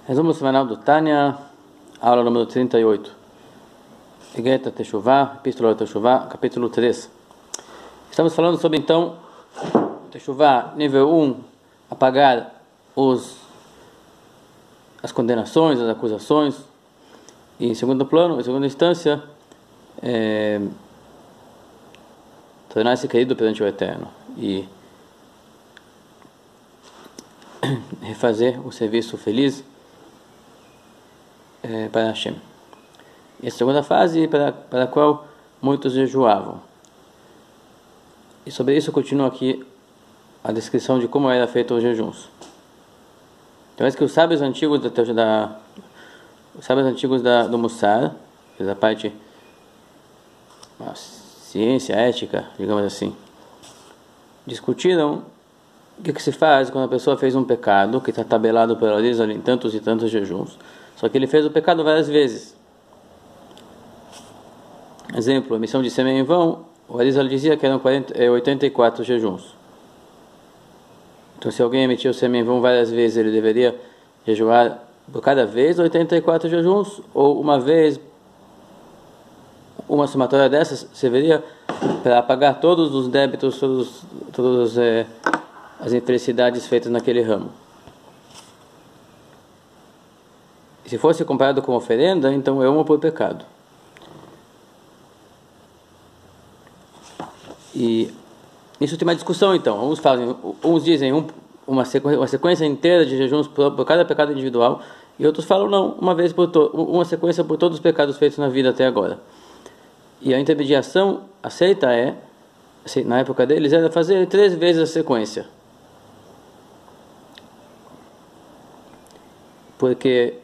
Resumo semanal do Tânia, aula número 38. Egeta Teshuvah, Epístola de Teshuvah, capítulo 3. Estamos falando sobre, então, Teshuvah, nível 1, apagar as condenações, as acusações. E em segundo plano, em segunda instância, tornar-se querido perante o Eterno e refazer o serviço feliz para Hashem. E a segunda fase para a qual muitos jejuavam. E sobre isso continua aqui a descrição de como era feito os jejuns. Então, é que os sábios antigos do Mussar, da parte ciência, ética, digamos assim, discutiram o que se faz quando a pessoa fez um pecado que está tabelado pela lei em tantos e tantos jejuns. Só que ele fez o pecado várias vezes. Exemplo, a emissão de sêmen em vão, o Arizal dizia que eram 84 jejuns. Então, se alguém emitiu sêmen em vão várias vezes, ele deveria jejuar por cada vez 84 jejuns, ou uma vez, uma somatória dessas serviria para pagar todos os débitos, todas as infelicidades feitas naquele ramo. E se fosse comparado com oferenda, então é uma por pecado. E isso tem uma discussão, então. Uns dizem uma sequência inteira de jejuns por cada pecado individual, e outros falam não, uma sequência por todos os pecados feitos na vida até agora. E a intermediação aceita na época deles, era fazer 3 vezes a sequência. Porque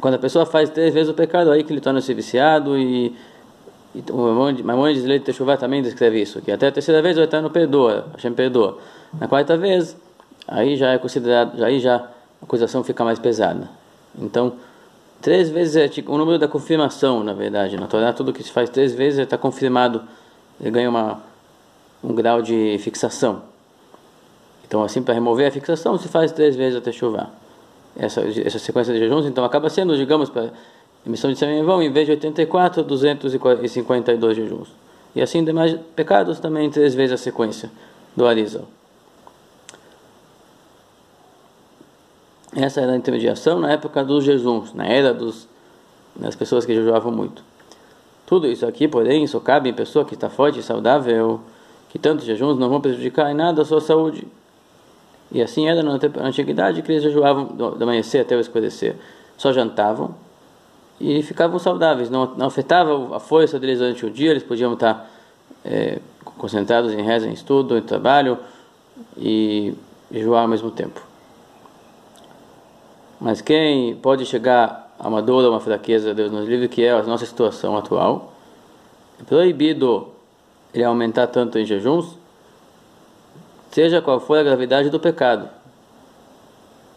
quando a pessoa faz 3 vezes o pecado, aí que ele torna-se viciado, e o Maimônides de Teshuvah também descreve isso, que até a 3ª vez o Eterno perdoa, Hashem perdoa. Na 4ª vez, aí já é considerado, aí já a acusação fica mais pesada. Então, 3 vezes é tipo o número da confirmação, na verdade. Na Torá, tudo que se faz 3 vezes está confirmado, ele ganha um grau de fixação. Então, assim, para remover a fixação, se faz 3 vezes a Teshuvah. Essa sequência de jejuns, então, acaba sendo, digamos, para emissão de sêmen em vão, em vez de 84, 252 jejuns. E assim, demais pecados também 3 vezes a sequência do Arizal. Essa era a intermediação na época dos jejuns, na era das pessoas que jejuavam muito. Tudo isso aqui, porém, só cabe em pessoa que está forte e saudável, que tantos jejuns não vão prejudicar em nada a sua saúde. E assim era na antiguidade, que eles jejuavam do amanhecer até o escurecer. Só jantavam e ficavam saudáveis, não afetava a força deles durante o dia, eles podiam estar concentrados em reza, em estudo, em trabalho e jejuar ao mesmo tempo. Mas quem pode chegar a uma dor ou uma fraqueza, Deus nos livre, que é a nossa situação atual, é proibido ele aumentar tanto em jejuns, seja qual for a gravidade do pecado.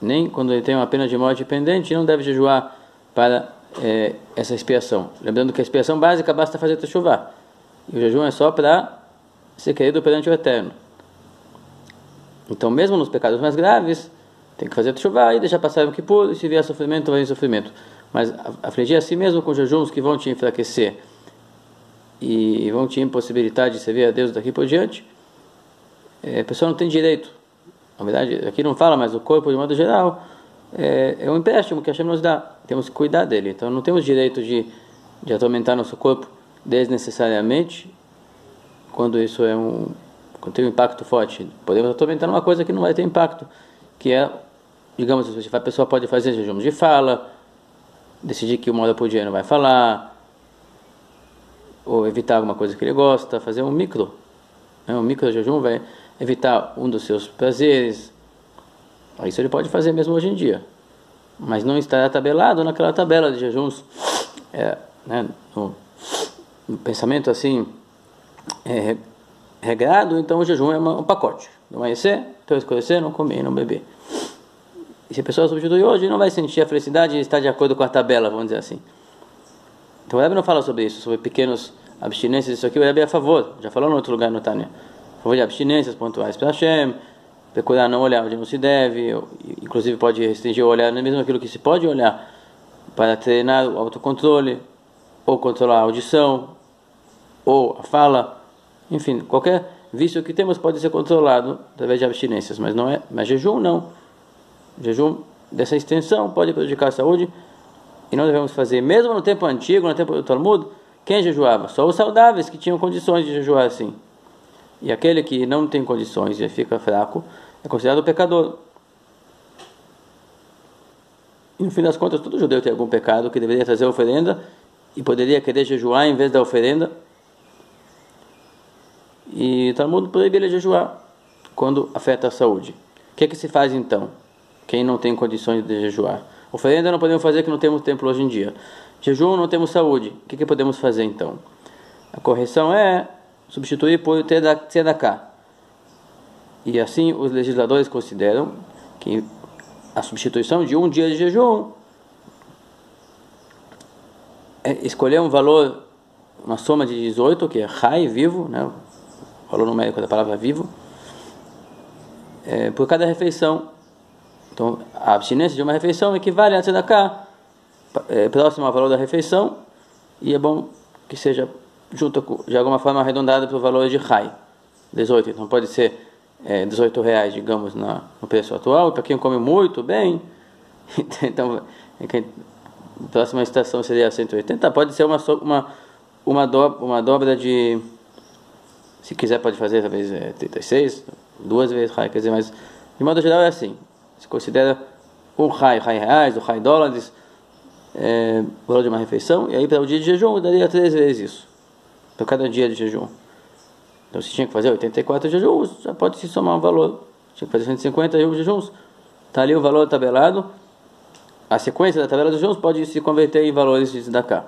Nem quando ele tem uma pena de morte pendente, não deve jejuar para essa expiação. Lembrando que a expiação básica basta fazer Teshuvah. E o jejum é só para ser querido perante o Eterno. Então, mesmo nos pecados mais graves, tem que fazer Teshuvah e deixar passar o Kippur, e se vier sofrimento, vai vir sofrimento. Mas afligir a si mesmo com jejuns que vão te enfraquecer e vão te impossibilitar de servir a Deus daqui por diante, a pessoa não tem direito. Na verdade, aqui não fala, mas o corpo, de modo geral, é um empréstimo que Hashem nos dá. Temos que cuidar dele. Então, não temos direito de atormentar nosso corpo desnecessariamente quando isso quando tem um impacto forte. Podemos atormentar uma coisa que não vai ter impacto, que é, digamos, a pessoa pode fazer jejuns de fala, decidir que 1 hora por dia não vai falar, ou evitar alguma coisa que ele gosta, fazer um micro jejum, vai evitar um dos seus prazeres. Isso ele pode fazer mesmo hoje em dia, mas não estará tabelado naquela tabela de jejuns, no pensamento assim regrado. Então o jejum é um pacote: do amanhecer até o escurecer, não comer, não beber. E se a pessoa substitui hoje, não vai sentir a felicidade e estar de acordo com a tabela, vamos dizer assim. Então o Rebbe não fala sobre isso, sobre pequenos abstinências. Isso aqui o Rebbe é a favor, já falou em outro lugar no Tânia, a favor de abstinências pontuais para Hashem, procurar não olhar onde não se deve, inclusive pode restringir o olhar, mesmo aquilo que se pode olhar, para treinar o autocontrole, ou controlar a audição, ou a fala, enfim, qualquer vício que temos pode ser controlado através de abstinências, mas jejum não. Jejum dessa extensão pode prejudicar a saúde e não devemos fazer. Mesmo no tempo antigo, no tempo do Talmud, quem jejuava? Só os saudáveis que tinham condições de jejuar assim. E aquele que não tem condições e fica fraco é considerado pecador. E no fim das contas, todo judeu tem algum pecado que deveria trazer oferenda e poderia querer jejuar em vez da oferenda. E o Talmud proíbe ele jejuar quando afeta a saúde. O que é que se faz então? Quem não tem condições de jejuar. Oferenda não podemos fazer que não temos templo hoje em dia. Jejum não temos saúde. O que podemos fazer então? A correção é substituir por tzedakah. E assim os legisladores consideram que a substituição de um dia de jejum é escolher um valor, uma soma de 18, que é chai, vivo, né? O valor numérico da palavra vivo, por cada refeição. Então, a abstinência de uma refeição equivale a tzedakah, próximo ao valor da refeição, e é bom que seja junto de alguma forma arredondada para o valor de chai, 18. Então pode ser R$18, digamos, no preço atual, para quem come muito bem. Então, a próxima estação seria 180. Pode ser uma dobra de, se quiser pode fazer talvez 36, duas vezes chai, quer dizer, mas de modo geral é assim. Se considera um chai reais, um chai dólares, o valor de uma refeição, e aí para o dia de jejum eu daria 3 vezes isso, para cada dia de jejum. Então se tinha que fazer 84 jejuns, já pode se somar um valor. Tinha que fazer 150 jejuns, está ali o valor tabelado. A sequência da tabela dos jejuns pode se converter em valores de tzedakah,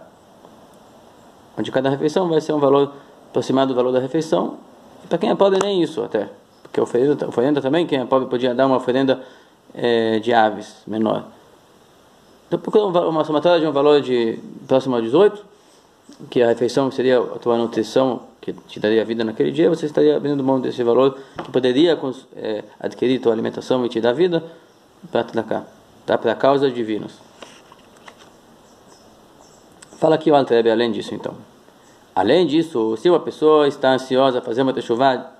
onde cada refeição vai ser um valor aproximado do valor da refeição. E para quem é pobre nem isso até, porque oferenda também, quem é pobre podia dar uma oferenda de aves menor. Então procura uma somatória de um valor de próximo a 18, que a refeição seria a tua nutrição que te daria vida naquele dia. Você estaria abrindo mão desse valor que poderia adquirir tua alimentação e te dar vida para tzedakah, para causas divinas. Fala aqui o Alter Rebbe, além disso então. Além disso, se uma pessoa está ansiosa a fazer uma teshuvah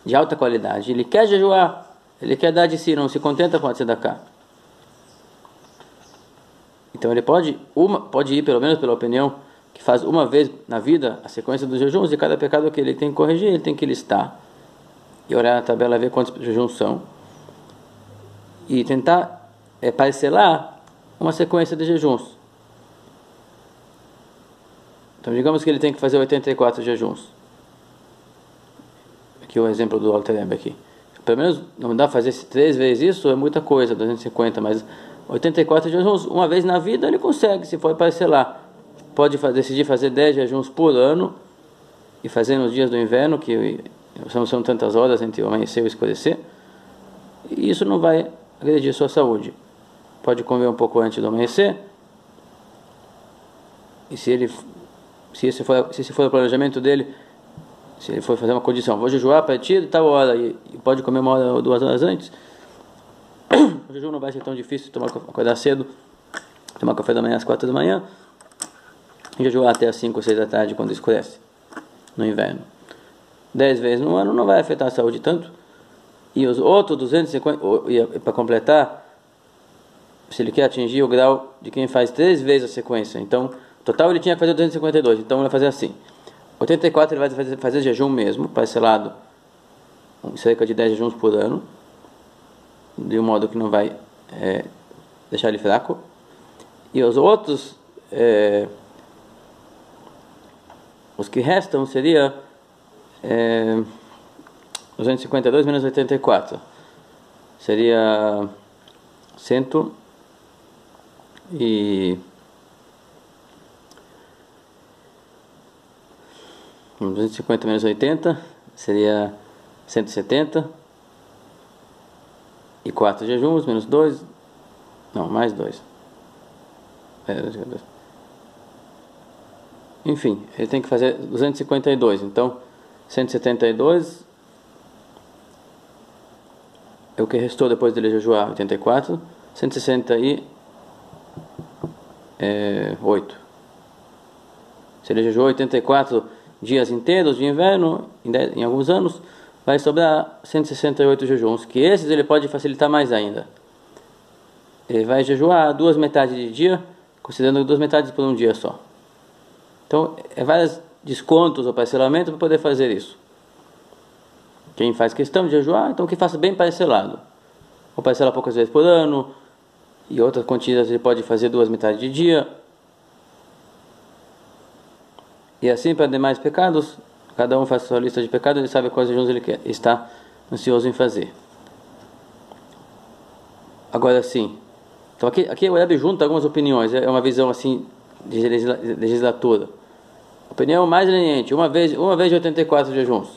de alta qualidade, ele quer jejuar, ele quer dar de si, não se contenta com a tzedakah, então ele pode ir, pelo menos pela opinião, que faz uma vez na vida a sequência dos jejuns, e cada pecado que ele tem que corrigir, ele tem que listar e olhar na tabela, ver quantos jejuns são, e tentar parcelar uma sequência de jejuns. Então digamos que ele tem que fazer 84 jejuns. Aqui o exemplo do Alter Rebbe aqui. Pelo menos não dá para fazer 3 vezes isso, é muita coisa, 250, mas 84 jejuns, uma vez na vida ele consegue, se for parcelar. Pode decidir fazer 10 jejuns por ano e fazer nos dias do inverno, que são tantas horas entre o amanhecer e o escurecer, e isso não vai agredir sua saúde. Pode comer um pouco antes do amanhecer, e se esse for o planejamento dele, se ele for fazer uma condição, vou jejuar a partir de tal hora, e pode comer 1 hora ou 2 horas antes, o jejum não vai ser tão difícil, acordar cedo, tomar café da manhã às 4 da manhã, e jejuar até às 5 ou 6 da tarde, quando escurece, no inverno. 10 vezes no ano não vai afetar a saúde tanto. E os outros 250, para completar, se ele quer atingir o grau de quem faz 3 vezes a sequência, então, total ele tinha que fazer 252, então ele vai fazer assim. 84 ele vai fazer jejum mesmo, parcelado, cerca de 10 jejuns por ano, de um modo que não vai deixar ele fraco. E os outros, os que restam, seria 252 menos 84, seria 250 menos 80 seria 170, e 4 jejuns menos 2, não, mais 2, enfim, ele tem que fazer 252, então 172 é o que restou depois dele jejuar 84, 168. Se ele jejuou 84 dias inteiros de inverno, em alguns anos, vai sobrar 168 jejuns, que esses ele pode facilitar mais ainda. Ele vai jejuar 2 metades de dia, considerando 2 metades por um dia só. Então, é vários descontos ou parcelamento para poder fazer isso. Quem faz questão de jejuar, então que faça bem parcelado. Ou parcela poucas vezes por ano, e outras quantias ele pode fazer 2 metades de dia. E assim para demais pecados, cada um faz sua lista de pecados, ele sabe quais jejuns ele quer, está ansioso em fazer. Agora sim, então aqui o Rebbe junta algumas opiniões, é uma visão assim de legislatura. Opinião mais leniente, uma vez de 84 jejuns,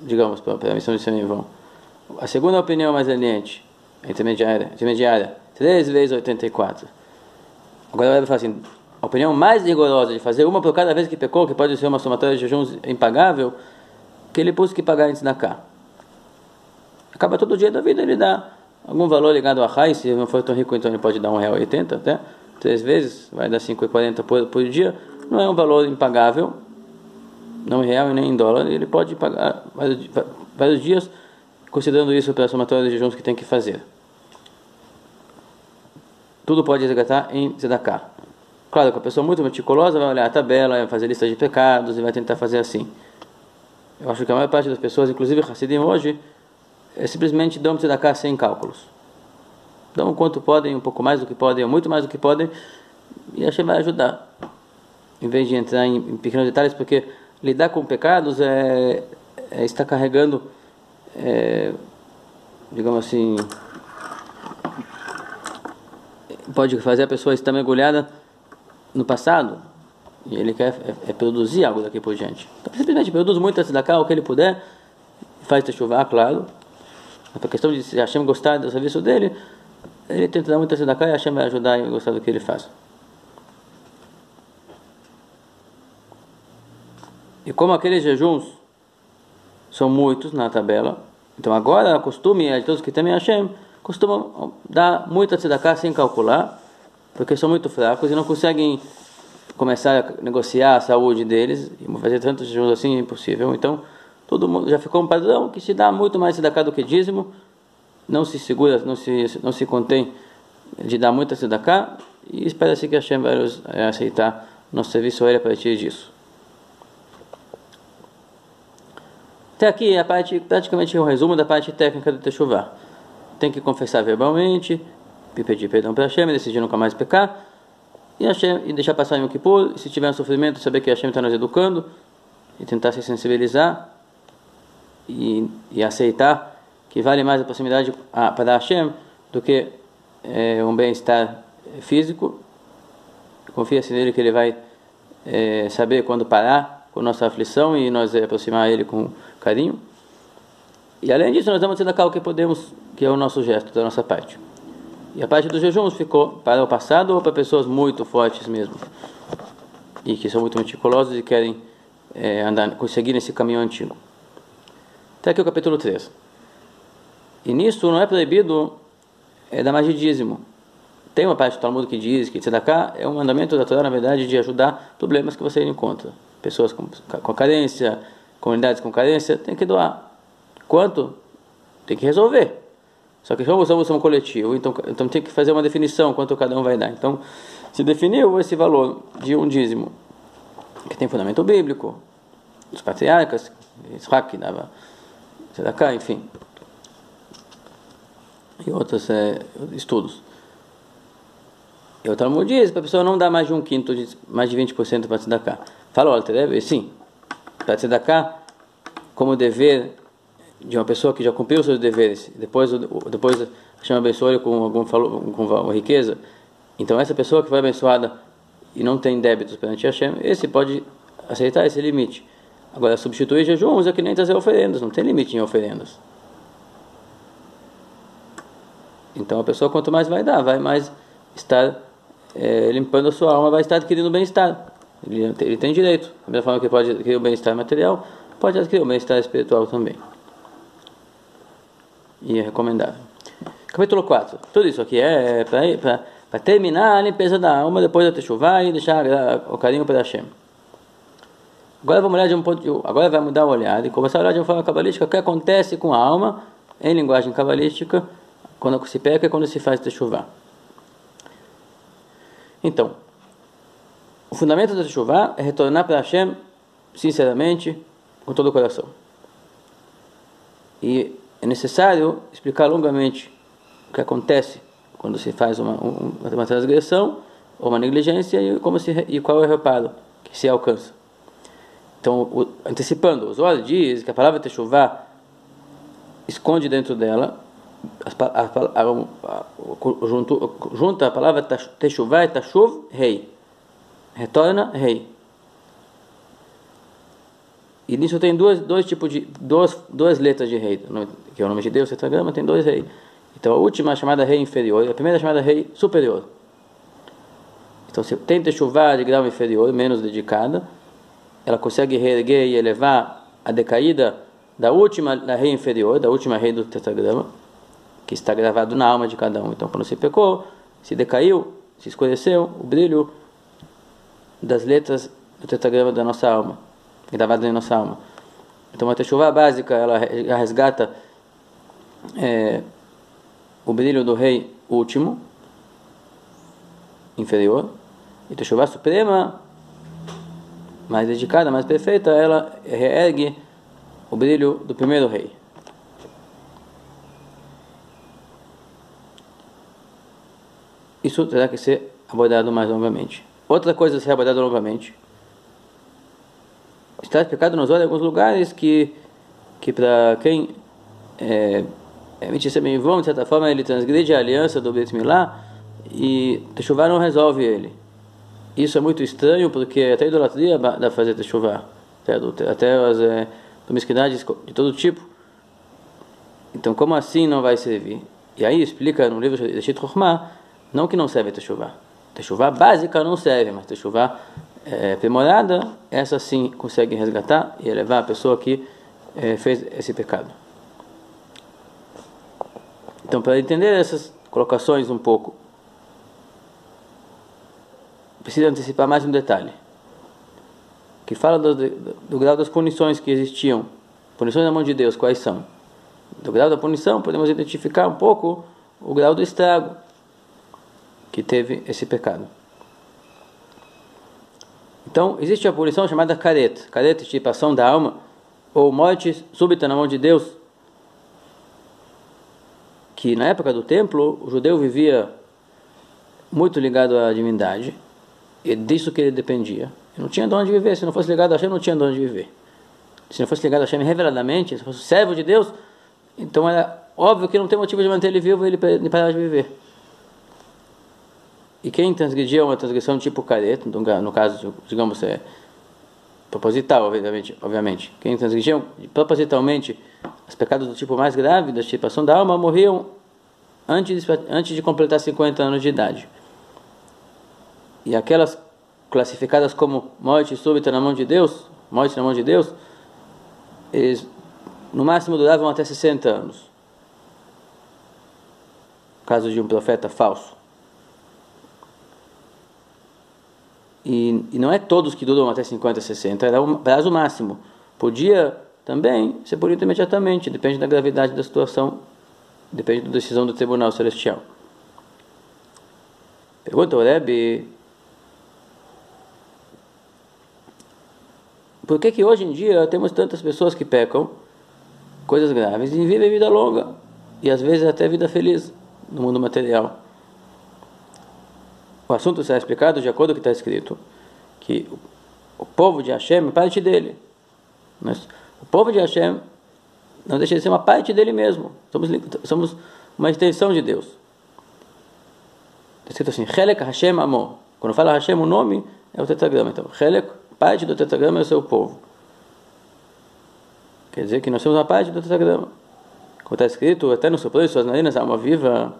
digamos, para a missão de Senivão. A segunda opinião mais leniente, intermediária, 3 vezes 84. Agora o Rebbe fala assim, a opinião mais rigorosa de fazer uma por cada vez que pecou, que pode ser uma somatória de jejuns impagável, que ele pôs que pagar antes da cá. Acaba todo dia da vida, ele dá algum valor ligado a Rai, se não for tão rico, então ele pode dar R$1,80 até, 3 vezes, vai dar R$5,40 por dia, não é um valor impagável, não em real e nem em dólar, ele pode pagar vários dias, considerando isso pela somatória de jejuns que tem que fazer. Tudo pode resgatar em Tzedakah. Claro que a pessoa muito meticulosa vai olhar a tabela, vai fazer lista de pecados e vai tentar fazer assim. Eu acho que a maior parte das pessoas, inclusive Hassidim hoje, simplesmente dão tzedakah sem cálculos. Dão o quanto podem, um pouco mais do que podem, ou muito mais do que podem, e Hashem vai ajudar. Em vez de entrar em pequenos detalhes, porque lidar com pecados é estar carregando, digamos assim, pode fazer a pessoa estar mergulhada no passado, e ele quer produzir algo daqui por diante. Então, simplesmente produz muito tzedakah, o que ele puder, faz techuvá, claro. A questão de se Hashem gostar do serviço dele, ele tenta dar muito tzedakah e Hashem vai ajudar a gostar do que ele faz. E como aqueles jejuns são muitos na tabela, então agora o costume é de todos que temem Hashem, costumam dar muita tzedakah sem calcular, porque são muito fracos e não conseguem começar a negociar a saúde deles, e fazer tantos jejuns assim é impossível. Então todo mundo já ficou um padrão que se dá muito mais tzedakah do que dízimo, não se segura, não se contém de dar muita tzedakah, e espera-se que Hashem vai aceitar nosso serviço a ele a partir disso. Até aqui a parte, praticamente o resumo da parte técnica do techuvá. Tem que confessar verbalmente, e pedir perdão para Hashem, decidir nunca mais pecar, e deixar passar em Yom Kippur, e se tiver um sofrimento, saber que Hashem está nos educando, e tentar se sensibilizar, e aceitar que vale mais a proximidade para Hashem do que um bem-estar físico. Confia-se nele que ele vai saber quando parar com nossa aflição e nós aproximar ele com carinho. E além disso, nós damos tzedakah o que podemos, que é o nosso gesto, da nossa parte. E a parte dos jejuns ficou para o passado ou para pessoas muito fortes mesmo, e que são muito meticulosos e querem conseguir nesse caminho antigo. Até aqui o capítulo 3. E nisso não é proibido dar mais de dízimo. Tem uma parte do Talmud que diz que tzedakah é um mandamento da Torá, na verdade, de ajudar problemas que você encontra. Pessoas com carência, comunidades com carência, tem que doar. Quanto? Tem que resolver. Só que como somos um coletivo, então tem que fazer uma definição quanto cada um vai dar. Então, se definiu esse valor de um dízimo, que tem fundamento bíblico, os patriarcas, Yitzhak que dava tzedakah, enfim, e outros estudos. E o Talmud diz para a pessoa não dar mais de 1/5, mais de 20% para tzedakah. Fala, olha, sim, para tzedakah, como dever de uma pessoa que já cumpriu os seus deveres, depois chama abençoa ele com riqueza, então essa pessoa que foi abençoada e não tem débitos perante Hashem, esse pode aceitar esse limite. Agora, substituir jejuns é que nem trazer oferendas, não tem limite em oferendas. Então a pessoa, quanto mais vai dar, vai mais estar limpando a sua alma, vai estar adquirindo bem-estar. Ele tem direito. Da mesma forma que pode adquirir o bem-estar material, pode adquirir o bem-estar espiritual também. E é recomendável. Capítulo 4. Tudo isso aqui é para terminar a limpeza da alma depois da Teshuvah e deixar o carinho para Hashem. Agora vamos olhar agora vai mudar o olhar e começar a olhar de uma forma cabalística o que acontece com a alma em linguagem cabalística quando se peca e quando se faz Teshuvah. Então, o fundamento da Teshuvah é retornar para Hashem sinceramente, com todo o coração. E é necessário explicar longamente o que acontece quando se faz uma transgressão ou uma negligência e qual é o reparo que se alcança. Então, antecipando, o Zohar diz que a palavra Teshuvah esconde dentro dela junta a palavra Teshuvah e Tashuv, rei. Retorna, rei. E nisso tem duas letras de rei, que é o nome de Deus, o tetragrama tem 2 reis. Então a última é chamada rei inferior e a primeira é chamada rei superior. Então se tem Teshuvah de grau inferior, menos dedicada, ela consegue reerguer e elevar a decaída da rei inferior, da última rei do tetragrama, que está gravado na alma de cada um. Então quando se pecou, se decaiu, se escureceu o brilho das letras do tetragrama da nossa alma, gravado em nossa alma. Então a Teshuvah básica, ela resgata o brilho do rei último, inferior, e Teshuvah suprema, mais dedicada, mais perfeita, ela reergue o brilho do primeiro rei. Isso terá que ser abordado mais longamente. Outra coisa a ser abordada longamente. Está explicado nos olhos em alguns lugares que para quem emite em vão, de certa forma, ele transgride a aliança do Brit Milá e Teshuvah não resolve ele. Isso é muito estranho porque até a idolatria dá para fazer Teshuvah, até as promiscuidades de todo tipo. Então, como assim não vai servir? E aí explica no livro de Shit Chokhmah, não que não serve Teshuvah. Teshuvah básica não serve, mas Teshuvah aprimorada, essa sim consegue resgatar e elevar a pessoa que fez esse pecado. Então, para entender essas colocações um pouco, precisa antecipar mais um detalhe, que fala do grau das punições que existiam. Punições na mão de Deus, quais são? Do grau da punição, podemos identificar um pouco o grau do estrago que teve esse pecado. Então, existe a punição chamada karet, extirpação da alma, ou morte súbita na mão de Deus, que na época do templo, o judeu vivia muito ligado à divindade, e disso que ele dependia. Ele não tinha de onde viver, se não fosse ligado a Hashem, não tinha de onde viver. Se não fosse ligado a Hashem reveladamente, se fosse servo de Deus, então era óbvio que não tem motivo de manter ele vivo e ele parar de viver. E quem transgredia uma transgressão tipo karet, no caso, digamos, proposital, obviamente. Quem transgredia propositalmente os pecados do tipo mais grave, da extirpação da alma, morriam antes de completar 50 anos de idade. E aquelas classificadas como morte súbita na mão de Deus, eles no máximo duravam até 60 anos. Caso de um profeta falso. E não é todos que duram até 50, 60, era um prazo máximo. Podia também ser punido imediatamente, depende da gravidade da situação, depende da decisão do tribunal celestial. Pergunta o Rebbe, por que hoje em dia temos tantas pessoas que pecam coisas graves e vivem vida longa e às vezes até vida feliz no mundo material? O assunto será explicado de acordo com o que está escrito, que o povo de Hashem é parte dele. Mas o povo de Hashem não deixa de ser uma parte dele mesmo. Somos uma extensão de Deus. Está escrito assim, Chelek Hashem Amo. Quando fala Hashem, o nome é o tetragrama. Então, Chelek, parte do tetragrama é o seu povo. Quer dizer que nós somos uma parte do tetragrama. Como está escrito, até no sopro de suas narinas, a alma viva.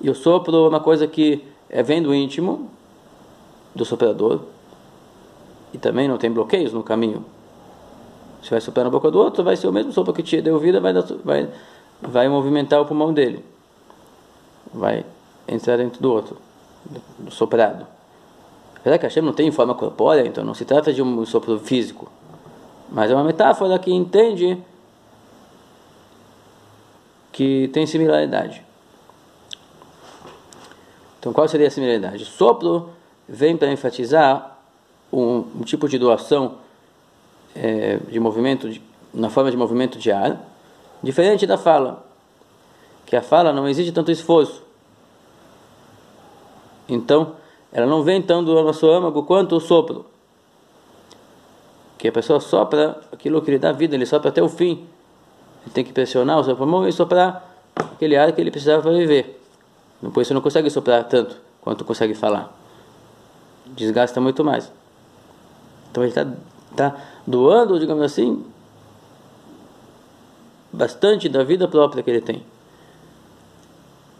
E o sopro é uma coisa que vem do íntimo, do soprador, e também não tem bloqueios no caminho. Se vai soprar na boca do outro, vai ser o mesmo sopro que te deu vida, vai movimentar o pulmão dele. vai entrar dentro do outro, do soprado. Apesar que Hashem não tem forma corpórea, então não se trata de um sopro físico, mas é uma metáfora que entende que tem similaridade. Então qual seria a similaridade? O sopro vem para enfatizar um tipo de doação de movimento, na forma de movimento de ar, diferente da fala, que a fala não exige tanto esforço. Então, ela não vem tanto do nosso âmago quanto o sopro, que a pessoa sopra aquilo que lhe dá vida, ele sopra até o fim. Ele tem que pressionar o seu pulmão e soprar aquele ar que ele precisava para viver. Por isso não consegue soprar tanto quanto consegue falar. Desgasta muito mais. Então ele está doando, digamos assim, bastante da vida própria que ele tem.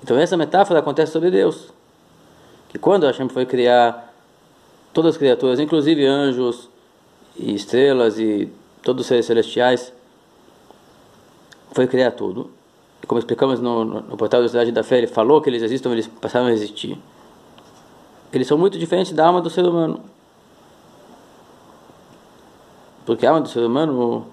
Então essa metáfora acontece sobre Deus. Que quando Hashem foi criar todas as criaturas, inclusive anjos e estrelas e todos os seres celestiais, foi criar tudo. E como explicamos no portal da Cidade da Fé, ele falou que eles existem, eles passaram a existir. Eles são muito diferentes da alma do ser humano. Porque a alma do ser humano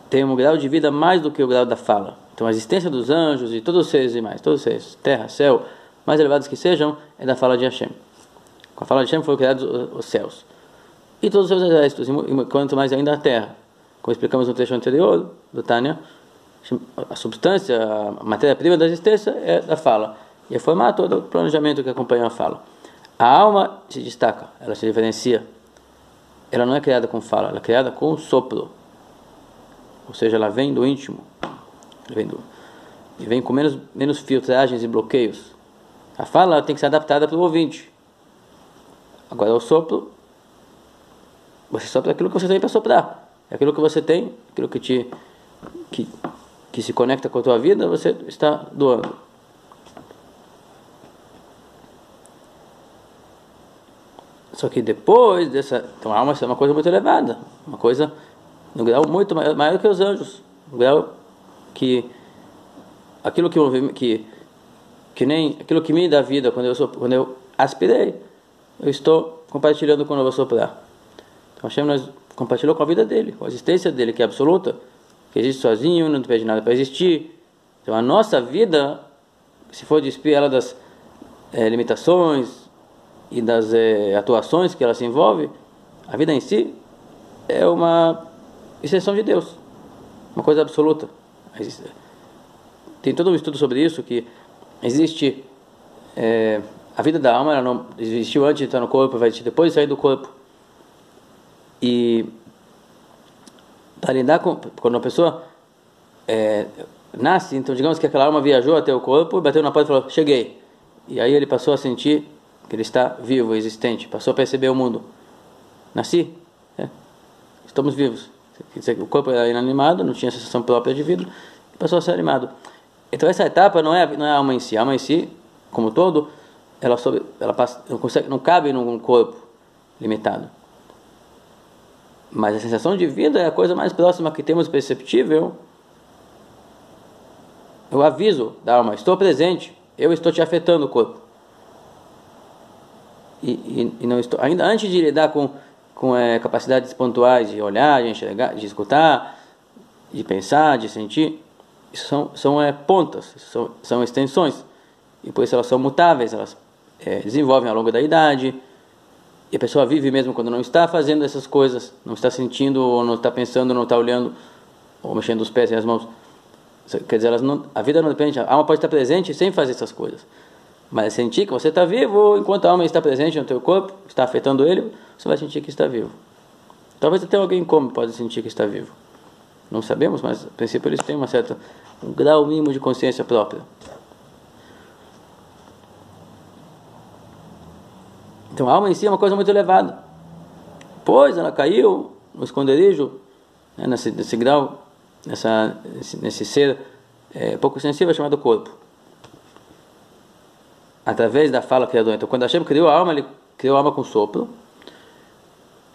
tem um grau de vida mais do que o grau da fala. Então a existência dos anjos e todos os seres demais, todos os seres, terra, céu, mais elevados que sejam, é da fala de Hashem. Com a fala de Hashem foram criados os céus. E todos os seus exércitos, e quanto mais ainda a terra. Como explicamos no trecho anterior do Tânia, a substância, a matéria-prima da existência é da fala. E é formar todo o planejamento que acompanha a fala. A alma se destaca, ela se diferencia. Ela não é criada com fala, ela é criada com sopro. Ou seja, ela vem do íntimo. E vem com menos filtragens e bloqueios. A fala tem que ser adaptada para o ouvinte. Agora o sopro, você sopra aquilo que você tem para soprar. É aquilo que você tem, aquilo que se conecta com a tua vida, você está doando. Só que depois dessa... Então a alma é uma coisa muito elevada. Uma coisa no grau muito maior que os anjos. No grau que... Aquilo que nem... Aquilo que me dá vida quando eu aspirei, eu estou compartilhando quando eu vou soprar. Então Hashem nos compartilhou com a vida dele, com a existência dele, que é absoluta, que existe sozinho, não depende de nada para existir. Então a nossa vida, se for despir ela das limitações e das atuações que ela se envolve, a vida em si é uma extensão de Deus, uma coisa absoluta. Tem todo um estudo sobre isso, que existe a vida da alma, ela não existiu antes de estar no corpo, vai existir depois de sair do corpo. E para lidar com, quando uma pessoa nasce, então digamos que aquela alma viajou até o corpo, bateu na porta e falou, cheguei. E aí ele passou a sentir que ele está vivo, existente, passou a perceber o mundo. Nasci, estamos vivos. O corpo era inanimado, não tinha sensação própria de vida, e passou a ser animado. Então essa etapa não é a alma em si. A alma em si, como todo, ela não cabe num corpo limitado. Mas a sensação de vida é a coisa mais próxima que temos perceptível. O aviso da alma, estou presente, eu estou te afetando o corpo. E não estou, ainda antes de lidar com capacidades pontuais de olhar, de enxergar, de escutar, de pensar, de sentir, isso são pontas, são extensões, e por isso elas são mutáveis, elas desenvolvem ao longo da idade, e a pessoa vive mesmo quando não está fazendo essas coisas, não está sentindo, ou não está pensando, não está olhando, ou mexendo os pés e as mãos. Quer dizer, a vida não depende, a alma pode estar presente sem fazer essas coisas. Mas sentir que você está vivo, enquanto a alma está presente no teu corpo, está afetando ele, você vai sentir que está vivo. Talvez até alguém como pode sentir que está vivo. Não sabemos, mas a princípio eles têm um grau mínimo de consciência própria. Então a alma em si é uma coisa muito elevada. Pois ela caiu no esconderijo, nesse grau, nesse ser pouco sensível chamado corpo. Através da fala criadora. Então, quando Hashem criou a alma, ele criou a alma com sopro.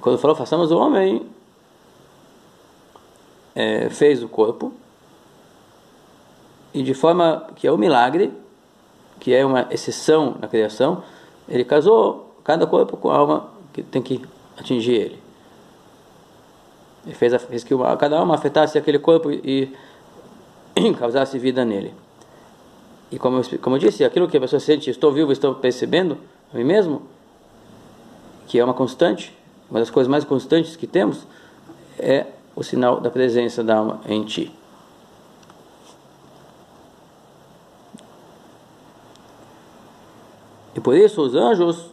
Quando falou, façamos o homem, fez o corpo. e de forma que é um milagre, que é uma exceção na criação, ele casou cada corpo com a alma que tem que atingir ele. Ele fez que cada alma afetasse aquele corpo e causasse vida nele. E como eu disse, aquilo que a pessoa sente, estou vivo, estou percebendo a mim mesmo, que é uma constante, uma das coisas mais constantes que temos, é o sinal da presença da alma em ti. E por isso os anjos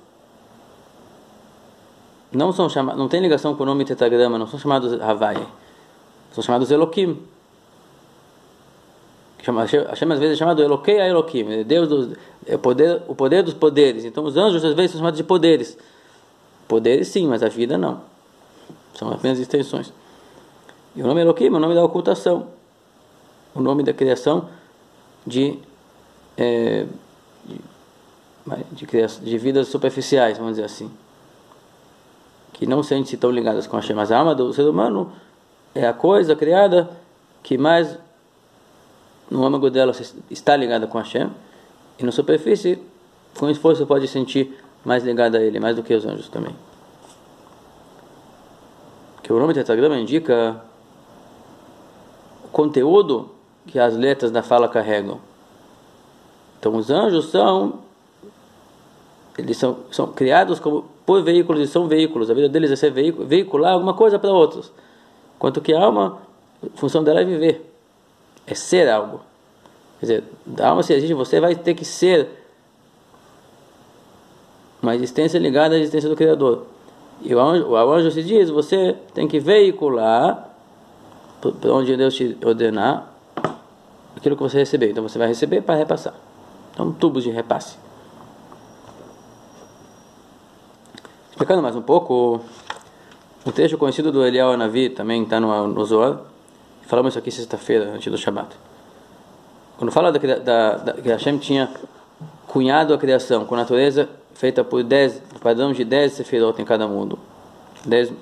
não tem ligação com o nome tetragrama, não são chamados Havai, são chamados Elohim. Hashem às vezes é chamado Elokei a Elohim, Deus o poder dos poderes. Então os anjos às vezes são chamados de poderes. Poderes sim, mas a vida não. São apenas extensões. E o nome Elohim é o nome da ocultação, o nome da criação de vidas superficiais, vamos dizer assim, que não sentem-se tão ligadas com Hashem. Mas a alma do ser humano é a coisa criada que mais no âmago dela está ligada com Hashem, e na superfície, com esforço, pode sentir mais ligada a ele, mais do que os anjos também. Que o nome tetragrama indica o conteúdo que as letras da fala carregam. Então os anjos são criados por veículos, e são veículos. A vida deles é ser veicular alguma coisa para outros. Enquanto que a alma, a função dela é viver, é ser algo. Quer dizer, a alma, se existe, você vai ter que ser uma existência ligada à existência do Criador. E o anjo se diz, você tem que veicular para onde Deus te ordenar aquilo que você recebeu. Então você vai receber para repassar. Então tubos de repasse. Explicando mais um pouco, um trecho conhecido do Eliyahu Hanavi também está no Zohar. Falamos isso aqui sexta-feira, antes do Shabat. Quando fala que Hashem tinha cunhado a criação com a natureza feita por 10, padrão de 10 sefirot em cada mundo, 10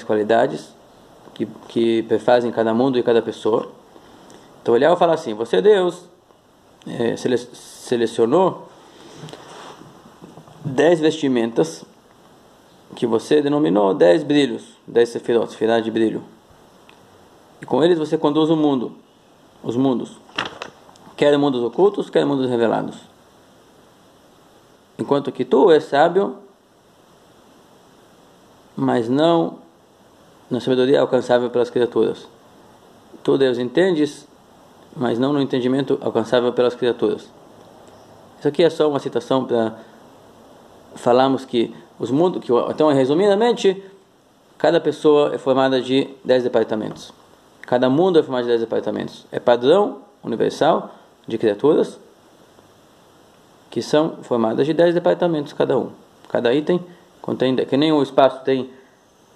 qualidades que perfazem cada mundo e cada pessoa. Então Eliyahu fala assim: você, Deus, selecionou 10 vestimentas que você denominou 10 brilhos, 10 sefirot, sefirá de brilho. E com eles você conduz o mundo, os mundos, quer mundos ocultos, quer mundos revelados. Enquanto que tu és sábio, mas não na sabedoria alcançável pelas criaturas. Tu, Deus, entendes, mas não no entendimento alcançável pelas criaturas. Isso aqui é só uma citação para falarmos que os mundos, então resumidamente, cada pessoa é formada de 10 departamentos. Cada mundo é formado de 10 departamentos. É padrão universal de criaturas que são formadas de 10 departamentos cada um. Cada item contém, que nem o espaço tem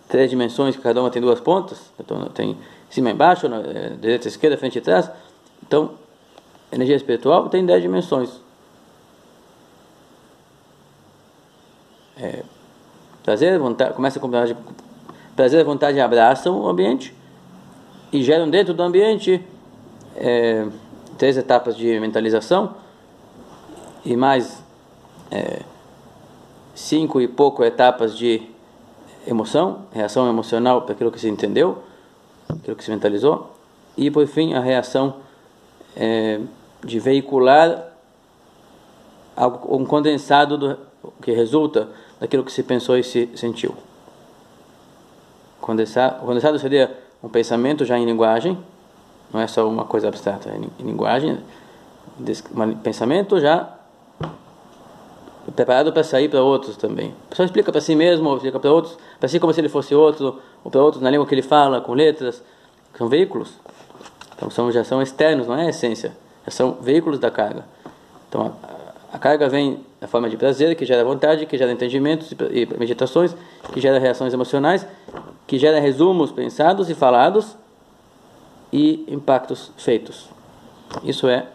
3 dimensões, que cada uma tem 2 pontas, então tem cima e embaixo, direita e esquerda, frente e trás. Então, energia espiritual tem 10 dimensões. Prazer, vontade, começa com prazer e vontade abraçam o ambiente e geram dentro do ambiente 3 etapas de mentalização e mais 5 e pouco etapas de emoção, reação emocional para aquilo que se entendeu, aquilo que se mentalizou, e por fim a reação de veicular um condensado que resulta daquilo que se pensou e se sentiu. Condensado seria um pensamento já em linguagem, não é só uma coisa abstrata, é em linguagem, pensamento já preparado para sair para outros também. A pessoa explica para si mesmo, ou explica para outros, para si como se ele fosse outro, ou para outros na língua que ele fala, com letras, que são veículos. Então já são externos, não é a essência, já são veículos da carga. Então a carga vem na forma de prazer, que gera vontade, que gera entendimentos e meditações, que gera reações emocionais, que gera resumos pensados e falados e impactos feitos. Isso é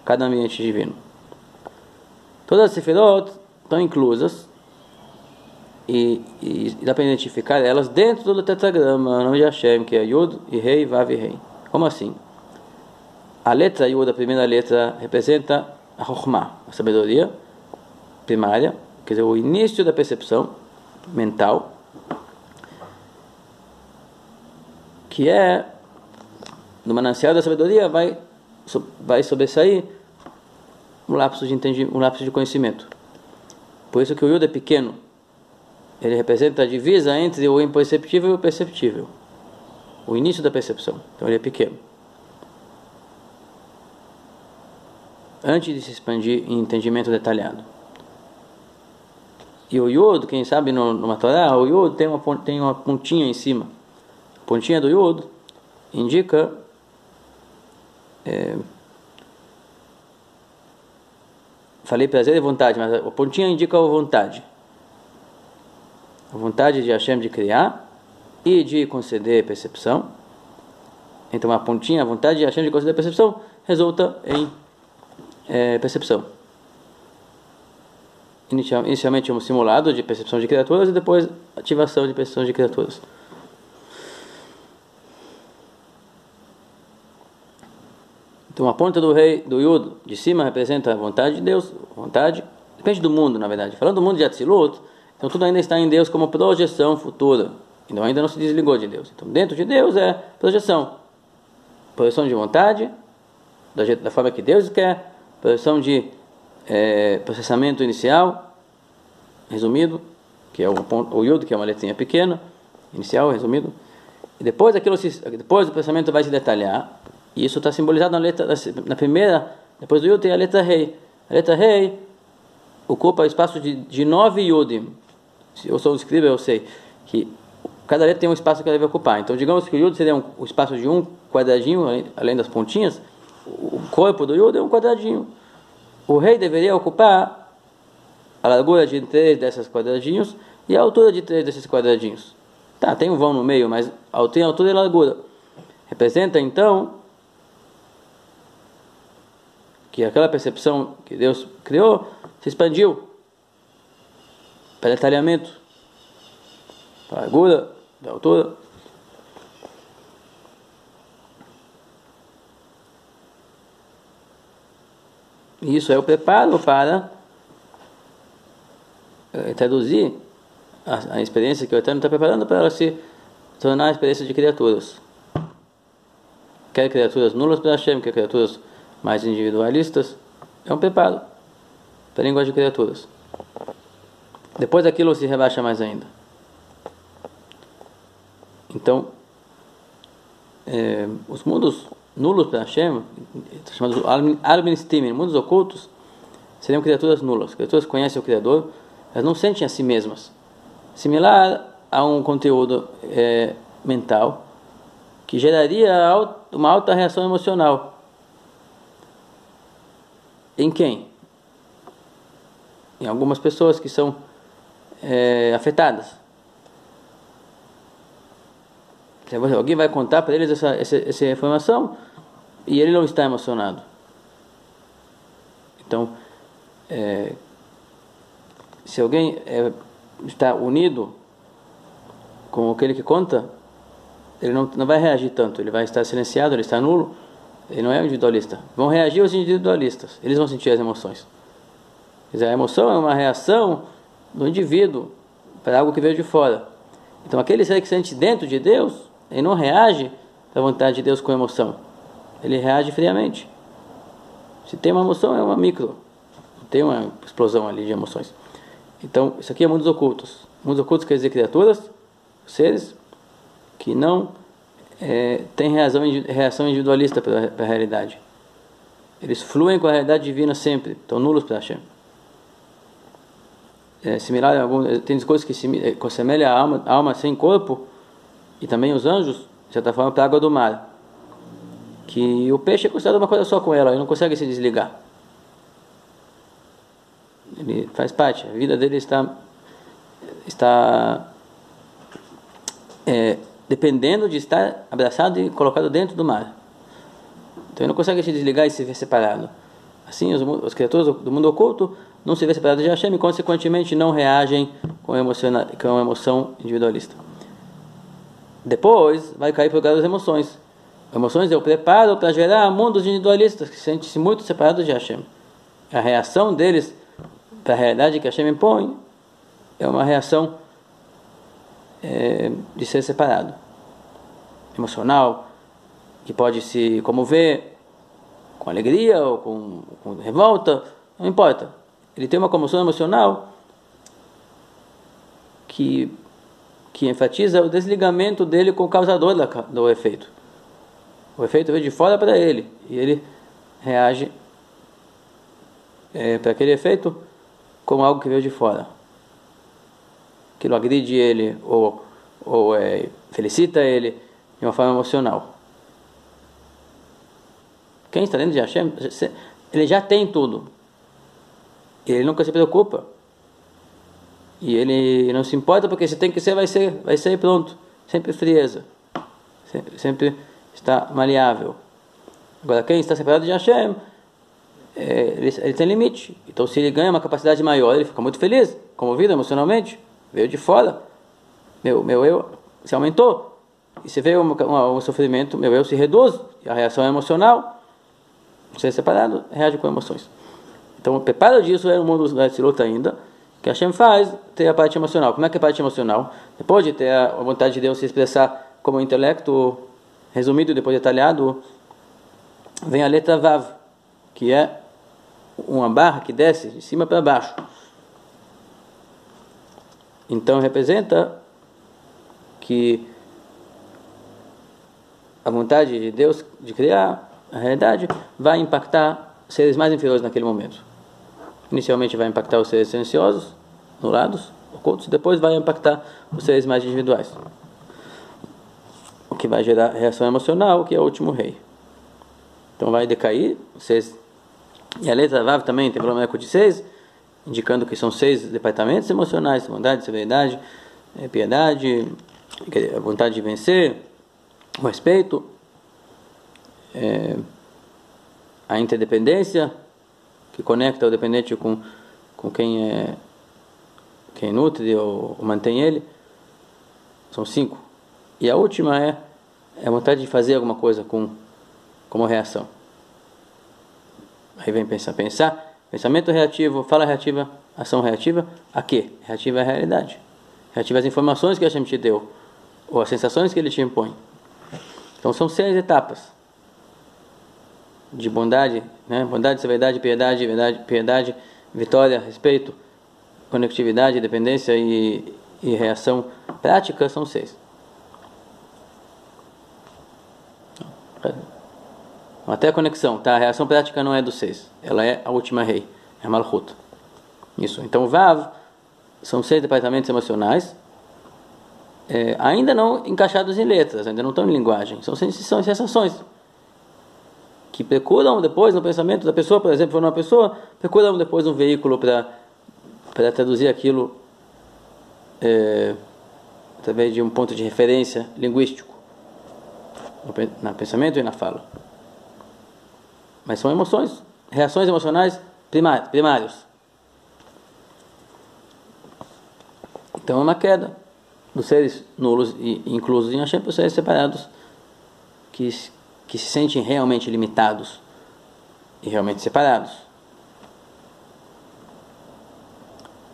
cada ambiente divino. Todas as sefirot estão inclusas e dá para identificar elas dentro do tetragrama, o nome de Hashem, que é Yud e Rei, Vav e Rei. Como assim? A letra Yud, a primeira letra, representa a Chokhmah, a sabedoria primária, quer dizer, o início da percepção mental, que é, no manancial da sabedoria, vai sobressair um lapso de conhecimento. Por isso que o Yud é pequeno. Ele representa a divisa entre o imperceptível e o perceptível. O início da percepção. Então ele é pequeno. Antes de se expandir em entendimento detalhado. E o Yud, quem sabe numa Torá, o Yud tem uma pontinha em cima. A pontinha do Yud indica falei prazer e vontade, mas a pontinha indica a vontade. A vontade de Hashem de criar e de conceder percepção. Então a pontinha, a vontade de Hashem de conceder percepção, resulta em percepção. Inicialmente um simulado de percepção de criaturas e depois ativação de percepção de criaturas. Então a ponta do Yud de cima representa a vontade de Deus, vontade, depende do mundo, na verdade. Falando do mundo de Atzilut, então tudo ainda está em Deus como projeção futura. Então ainda não se desligou de Deus. Então dentro de Deus é projeção. Projeção de vontade, da forma que Deus quer, projeção de processamento inicial, resumido, que é o Yud, que é uma letrinha pequena, inicial, resumido. E depois o processamento vai se detalhar. E isso está simbolizado na primeira, depois do Yud tem a letra Rei. A letra Rei ocupa espaço de 9 Yudim. Se eu sou um escriba, eu sei que cada letra tem um espaço que ela deve ocupar. Então, digamos que o Yud seria o espaço de um quadradinho, além das pontinhas. O corpo do Yud é um quadradinho. O Rei deveria ocupar a largura de 3 desses quadradinhos e a altura de 3 desses quadradinhos. Tá, tem um vão no meio, mas tem altura e largura. Representa, então, que aquela percepção que Deus criou se expandiu para detalhamento, para a largura, da altura. E isso é o preparo para traduzir a experiência que o Eterno está preparando para ela se tornar a experiência de criaturas. Quer criaturas nulas para Hashem, quer criaturas mais individualistas, é um preparo para a linguagem de criaturas. Depois daquilo se rebaixa mais ainda. Então, os mundos nulos para Hashem, chamados Al-Ministim, mundos ocultos, seriam criaturas nulas. Criaturas que conhecem o Criador, elas não sentem a si mesmas. Similar a um conteúdo mental que geraria uma alta reação emocional. Em quem? Em algumas pessoas que são afetadas. Se alguém vai contar para eles essa informação e ele não está emocionado. Então, se alguém está unido com aquele que conta, ele não vai reagir tanto, ele vai estar silenciado, ele está nulo. Ele não é um individualista. Vão reagir os individualistas. Eles vão sentir as emoções. Quer dizer, a emoção é uma reação do indivíduo para algo que veio de fora. Então, aquele ser que sente dentro de Deus, ele não reage à vontade de Deus com emoção. Ele reage friamente. Se tem uma emoção, é uma micro. Não tem uma explosão ali de emoções. Então, isso aqui é mundos ocultos. Mundos ocultos quer dizer criaturas, seres que não tem reação individualista para a realidade. Eles fluem com a realidade divina sempre, estão nulos para Hashem. Similar tem coisas que se assemelham à alma sem corpo, e também os anjos, de certa forma, para a água do mar. Que o peixe é considerado uma coisa só com ela, ele não consegue se desligar. Ele faz parte, a vida dele está dependendo de estar abraçado e colocado dentro do mar. Então ele não consegue se desligar e se ver separado. Assim, as criaturas do mundo oculto não se vê separadas de Hashem e, consequentemente, não reagem com emoção individualista. Depois, vai cair para o lugar das emoções. Emoções é o preparo para gerar mundos individualistas que sentem-se muito separados de Hashem. A reação deles para a realidade que Hashem impõe é uma reação de ser separado, emocional, que pode se comover com alegria ou com revolta, não importa. Ele tem uma comoção emocional que enfatiza o desligamento dele com o causador do efeito. O efeito veio de fora para ele e ele reage para aquele efeito como algo que veio de fora. Aquilo agride ele ou felicita ele de uma forma emocional. Quem está dentro de Hashem, ele já tem tudo. Ele nunca se preocupa. E ele não se importa porque se tem que ser, vai ser pronto. Sempre frieza. Sempre está maleável. Agora, quem está separado de Hashem, ele tem limite. Então, se ele ganha uma capacidade maior, ele fica muito feliz, comovido emocionalmente. Veio de fora. Meu eu se aumentou. E se veio um sofrimento, meu eu se reduz. E a reação é emocional. Ser separado, reage com emoções. Então, o preparo disso é no mundo da Tzilut ainda, que Hashem faz ter a parte emocional. Como é que é a parte emocional? Depois de ter a vontade de Deus se expressar como intelecto resumido e depois detalhado, vem a letra Vav, que é uma barra que desce de cima para baixo. Então, representa que a vontade de Deus de criar a realidade vai impactar seres mais inferiores naquele momento. Inicialmente vai impactar os seres silenciosos, anulados, ocultos, depois vai impactar os seres mais individuais. O que vai gerar reação emocional, que é o último rei. Então vai decair, e a letra Vav também tem problema com de 6, indicando que são 6 departamentos emocionais: bondade, severidade, piedade, a vontade de vencer, o respeito, a interdependência, que conecta o dependente com quem nutre ou mantém ele. São 5. E a última é a vontade de fazer alguma coisa como reação. Aí vem pensar. Pensamento reativo, fala reativa, ação reativa. A quê? Reativa é a realidade. Reativa às informações que Hashem te deu, ou as sensações que ele te impõe. Então são 6 etapas de bondade, né? Bondade, severidade, piedade, vitória, respeito, conectividade, dependência e reação prática. São 6. Até a conexão, tá? A reação prática não é do 6, ela é a última rei, é a Malchut. Isso. Então, Vav são 6 departamentos emocionais, ainda não encaixados em letras, ainda não estão em linguagem. São sensações que procuram depois no pensamento da pessoa. Por exemplo, uma pessoa procuram depois um veículo para traduzir aquilo através de um ponto de referência linguístico no pensamento e na fala. Mas são emoções, reações emocionais primários. Então é uma queda dos seres nulos e inclusos em Hashem para os seres separados que se sentem realmente limitados e realmente separados.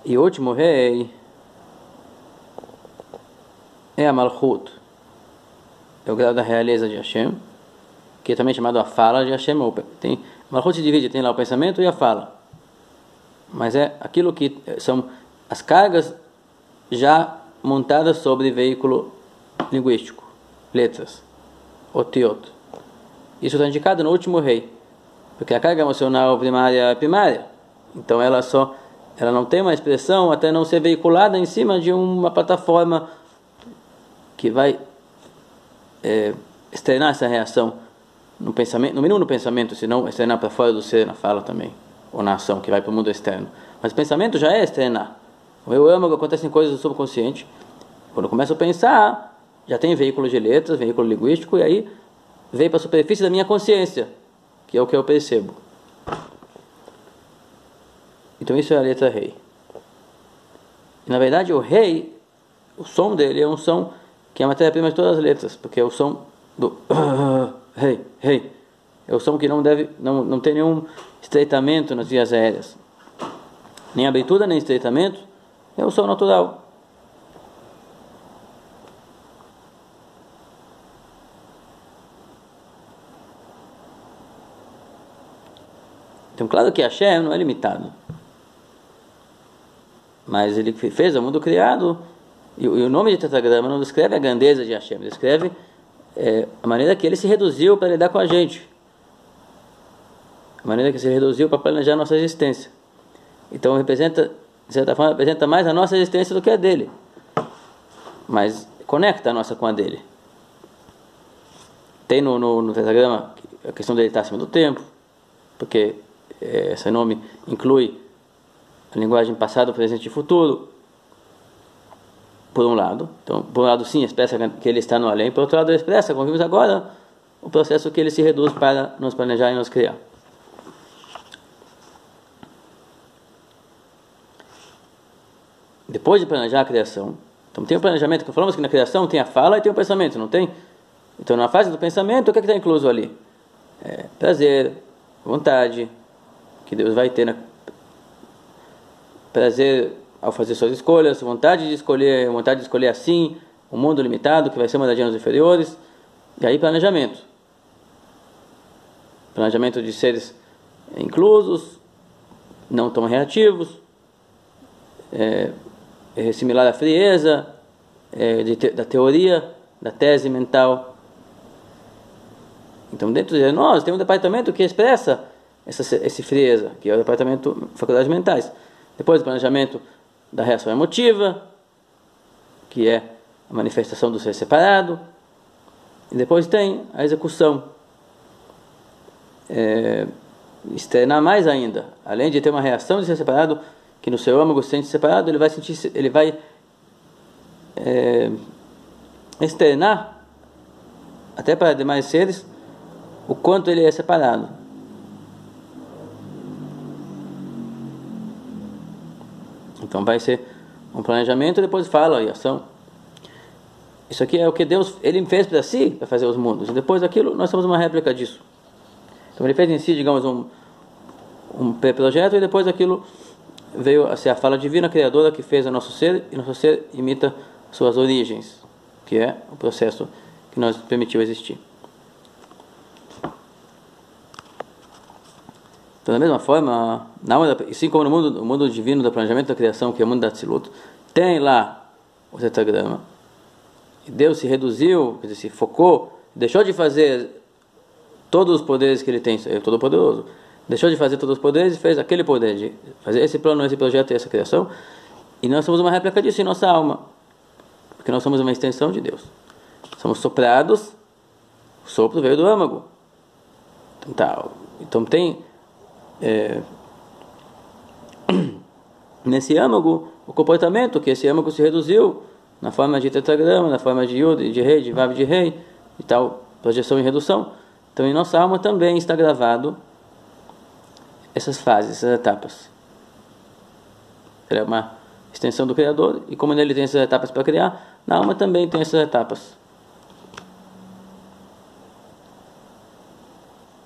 E o último rei é a Malchut, é o grau da realeza de Hashem, que é também chamado a fala de Hashem. Malchut se divide, tem lá o pensamento e a fala, mas é aquilo que são as cargas já montadas sobre veículo linguístico, letras, otiot. Isso está indicado no último rei, porque a carga emocional primária é primária, então ela não tem uma expressão até não ser veiculada em cima de uma plataforma que vai externar essa reação no pensamento, no mínimo no pensamento, se não externar para fora do ser, na fala também, ou na ação, que vai para o mundo externo. Mas o pensamento já é externar. Eu amo, acontecem coisas do subconsciente. Quando eu começo a pensar, já tem veículo de letras, veículo linguístico, e aí veio para a superfície da minha consciência, que é o que eu percebo. Então isso é a letra rei. E, na verdade, o rei, o som dele é um som que é a matéria-prima de todas as letras, porque é o som do Rei, rei. É o som que não tem nenhum estreitamento nas vias aéreas. Nem abertura, nem estreitamento. É o som natural. Então, claro que Hashem não é limitado. Mas ele fez o mundo criado, e o nome de tetragrama não descreve a grandeza de Hashem, descreve a maneira que ele se reduziu para lidar com a gente. A maneira que se reduziu para planejar a nossa existência. Então, representa, de certa forma, representa mais a nossa existência do que a dele. Mas conecta a nossa com a dele. Tem no tetragrama a questão dele estar acima do tempo, porque esse nome inclui a linguagem passado, presente e futuro, por um lado. Então, por um lado, sim, expressa que ele está no além. Por outro lado, ele expressa, como vimos agora, o processo que ele se reduz para nos planejar e nos criar. Depois de planejar a criação, então tem o planejamento, que falamos que na criação tem a fala e tem o pensamento, não tem? Então, na fase do pensamento, o que está incluso ali? Prazer, vontade, que Deus vai ter prazer ao fazer suas escolhas, vontade de escolher assim, um mundo limitado, que vai ser uma das gêneros inferiores, e aí planejamento de seres inclusos, não tão reativos, similar à frieza, da teoria, da tese mental. Então, dentro de nós tem um departamento que expressa essa frieza, que é o departamento de faculdades mentais. Depois, o planejamento da reação emotiva, que é a manifestação do ser separado. E depois tem a execução. Externar mais ainda. Além de ter uma reação de ser separado, que no seu âmago se sente separado, ele vai externar até para demais seres o quanto ele é separado. Então vai ser um planejamento e depois fala e ação. Isso aqui é o que Deus ele fez para si, para fazer os mundos. E depois daquilo nós somos uma réplica disso. Então ele fez em si, digamos, um projeto, e depois daquilo veio a ser a fala divina criadora que fez o nosso ser, e nosso ser imita suas origens, que é o processo que nos permitiu existir. Então, da mesma forma, assim como no mundo divino do planejamento da criação, que é o mundo da Atzilut, tem lá o tetragrama. E Deus se reduziu, quer dizer, se focou, deixou de fazer todos os poderes que ele tem, é todo poderoso. Deixou de fazer todos os poderes e fez aquele poder de fazer esse plano, esse projeto e essa criação. E nós somos uma réplica disso em nossa alma, porque nós somos uma extensão de Deus. Somos soprados, o sopro veio do âmago. Então tem nesse âmago o comportamento, que esse âmago se reduziu na forma de tetragrama, na forma de Yud, de Rei, de Vav, de Rei e tal, projeção e redução. Então em nossa alma também está gravado essas fases, essas etapas. Ele é uma extensão do Criador, e como nele tem essas etapas para criar, na alma também tem essas etapas.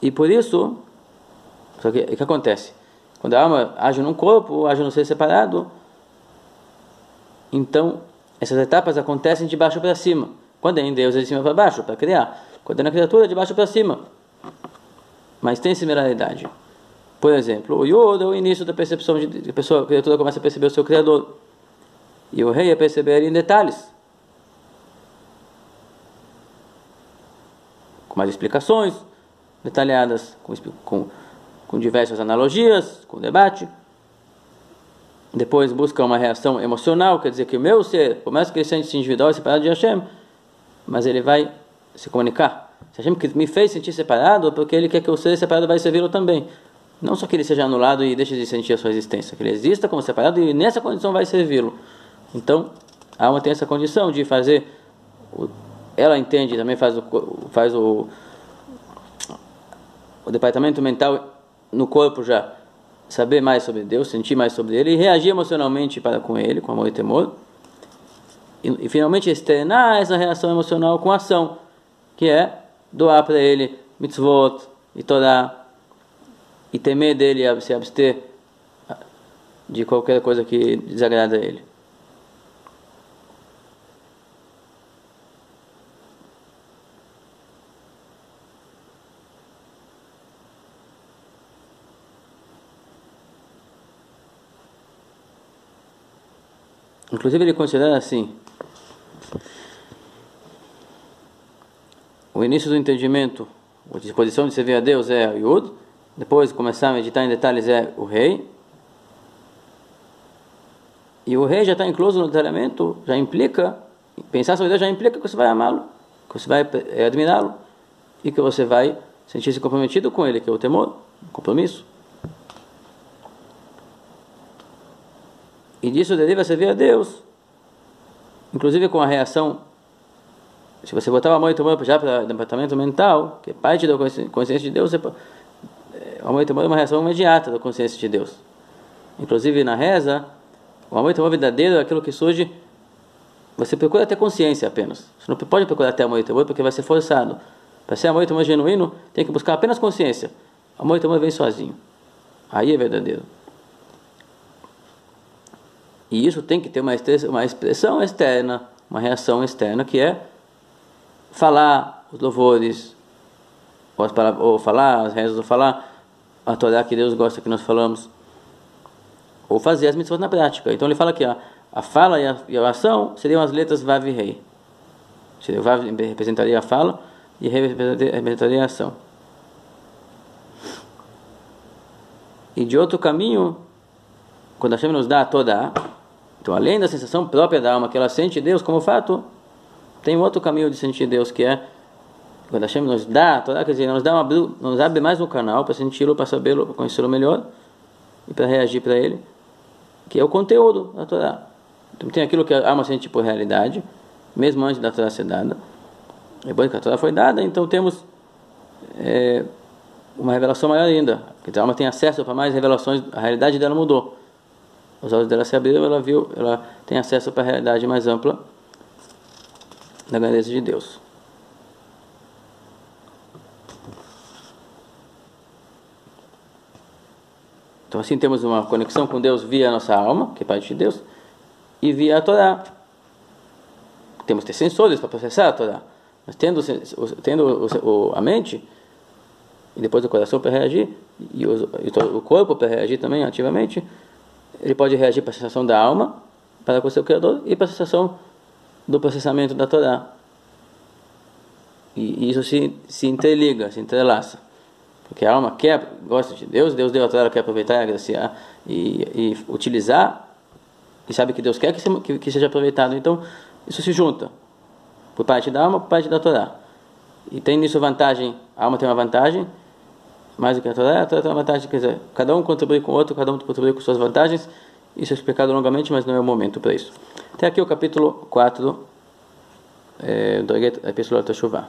E por isso, só que o que acontece? Quando a alma age num corpo, age no ser separado, então essas etapas acontecem de baixo para cima. Quando é em Deus, é de cima para baixo, para criar. Quando é na criatura, é de baixo para cima. Mas tem similaridade. Por exemplo, o Yod é o início da percepção de a criatura começa a perceber o seu Criador. E o Rei é perceber ele em detalhes, com mais explicações detalhadas, com diversas analogias, com debate. Depois busca uma reação emocional, quer dizer que o meu ser, por mais que ele sente-se individual e separado de Hashem, mas ele vai se comunicar. Se Hashem me fez sentir separado, é porque ele quer que o ser separado vai servi-lo também. Não só que ele seja anulado e deixe de sentir a sua existência, que ele exista como separado e nessa condição vai servi-lo. Então, a alma tem essa condição de fazer, ela entende, também faz o departamento mental no corpo já, saber mais sobre Deus, sentir mais sobre Ele e reagir emocionalmente para com Ele, com amor e temor. E finalmente externar essa reação emocional com ação, que é doar para Ele mitzvot e Torá, e temer dele, se abster de qualquer coisa que desagrada a ele. Inclusive ele considera assim: o início do entendimento, a disposição de servir a Deus é o Yud, depois começar a meditar em detalhes é o Rei, e o Rei já está incluso no detalhamento, já implica, pensar sobre Deus já implica que você vai amá-lo, que você vai admirá-lo, e que você vai sentir-se comprometido com ele, que é o temor, o compromisso. E disso deriva servir a Deus, inclusive com a reação. Se você botar o amor e o temor já para o departamento mental, que é parte da consciência de Deus, o amor e o temor é uma reação imediata da consciência de Deus. Inclusive na reza, o amor e o temor verdadeiro é aquilo que surge. Você procura ter consciência apenas. Você não pode procurar ter amor e temor porque vai ser forçado. Para ser amor e temor genuíno, tem que buscar apenas consciência. Amor e temor vem sozinho. Aí é verdadeiro. E isso tem que ter uma expressão externa, uma reação externa, que é falar os louvores, ou falar as rezas, ou falar a Torá que Deus gosta que nós falamos, ou fazer as mitzvot na prática. Então ele fala que a fala e a ação seriam as letras Vav e Rei. Vav representaria a fala e Rei representaria a ação. E de outro caminho, quando Hashem nos dá a Torá, então além da sensação própria da alma que ela sente Deus como fato, tem outro caminho de sentir Deus, que é quando Hashem nos dá a Torá, quer dizer, nos abre mais um canal para senti-lo, para sabê-lo, para conhecê-lo melhor e para reagir para ele, que é o conteúdo da Torá. Então tem aquilo que a alma sente por realidade, mesmo antes da Torá ser dada. Depois que a Torá foi dada, então temos uma revelação maior ainda. Porque a alma tem acesso para mais revelações, a realidade dela mudou. Os olhos dela se abriram, ela tem acesso para a realidade mais ampla da grandeza de Deus. Então assim temos uma conexão com Deus via a nossa alma, que é parte de Deus, e via a Torá. Temos que ter sensores para processar a Torá. Mas tendo a mente, e depois o coração para reagir, e o corpo para reagir também ativamente, ele pode reagir para a sensação da alma, para com o seu Criador, e para a sensação do processamento da Torá. E isso se interliga, se entrelaça. Porque a alma gosta de Deus, Deus deu a Torá, ela quer aproveitar e agraciar, e utilizar, e sabe que Deus quer que seja aproveitado. Então, isso se junta, por parte da alma, por parte da Torá. E tem nisso vantagem, a alma tem uma vantagem, mais do que a Torá tem uma vantagem, quer dizer, cada um contribui com o outro, cada um contribui com suas vantagens. Isso é explicado longamente, mas não é o momento para isso. Até aqui o capítulo 4 da Epístola Teshuvah.